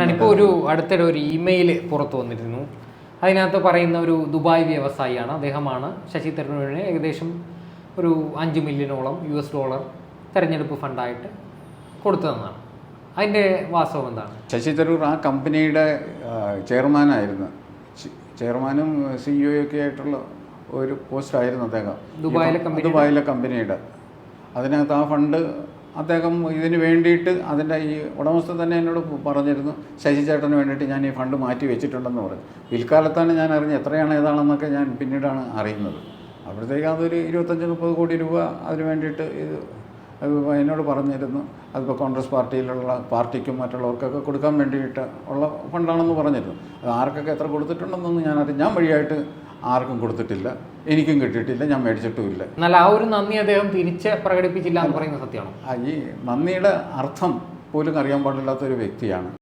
ഞാനിപ്പോൾ അടുത്തിടെ ഒരു ഇമെയിൽ പുറത്തു വന്നിരുന്നു. അതിനകത്ത് പറയുന്ന ഒരു ദുബായ് വ്യവസായിയാണ്, അദ്ദേഹമാണ് ശശി തരൂരിന് ഏകദേശം ഒരു $5 മില്യണോളം തെരഞ്ഞെടുപ്പ് ഫണ്ടായിട്ട് കൊടുത്തതെന്നാണ്. അതിൻ്റെ വാസ്തവം എന്താണ്? ശശി തരൂർ ആ കമ്പനിയുടെ ചെയർമാനായിരുന്നു. ചെയർമാനും CEO ഒക്കെ ആയിട്ടുള്ള ഒരു പോസ്റ്റായിരുന്നു അദ്ദേഹം ദുബായിലെ കമ്പനിയുടെ. അതിനകത്ത് ആ ഫണ്ട് അദ്ദേഹം ഇതിന് വേണ്ടിയിട്ട് അതിൻ്റെ ഈ ഉടമസ്ഥൻ തന്നെ എന്നോട് പറഞ്ഞിരുന്നു, ശശി ചേട്ടന് വേണ്ടിയിട്ട് ഞാൻ ഈ ഫണ്ട് മാറ്റി വെച്ചിട്ടുണ്ടെന്ന് പറഞ്ഞു. പിൽക്കാലത്താണ് ഞാൻ അറിഞ്ഞത്, എത്രയാണ് ഏതാണെന്നൊക്കെ ഞാൻ പിന്നീടാണ് അറിയുന്നത്. അപ്പോഴത്തേക്ക് അതൊരു 25-30 കോടി രൂപ അതിന് വേണ്ടിയിട്ട് എന്നോട് പറഞ്ഞിരുന്നു. അതിപ്പോൾ കോൺഗ്രസ് പാർട്ടിക്കും മറ്റുള്ളവർക്കൊക്കെ കൊടുക്കാൻ വേണ്ടിയിട്ട് ഉള്ള ഫണ്ടാണെന്ന് പറഞ്ഞിരുന്നു. അത് ആർക്കൊക്കെ എത്ര കൊടുത്തിട്ടുണ്ടെന്നൊന്നും ഞാൻ വഴിയായിട്ട് ആർക്കും കൊടുത്തിട്ടില്ല, എനിക്കും കിട്ടിയിട്ടില്ല, ഞാൻ മേടിച്ചിട്ടുമില്ല. എന്നാൽ ആ ഒരു നന്ദി അദ്ദേഹം തിരിച്ച് പ്രകടിപ്പിച്ചില്ല എന്ന് പറയുന്നത് സത്യമാണോ? ഈ നന്ദിയുടെ അർത്ഥം പോലും അറിയാൻ പാടില്ലാത്തൊരു വ്യക്തിയാണ്.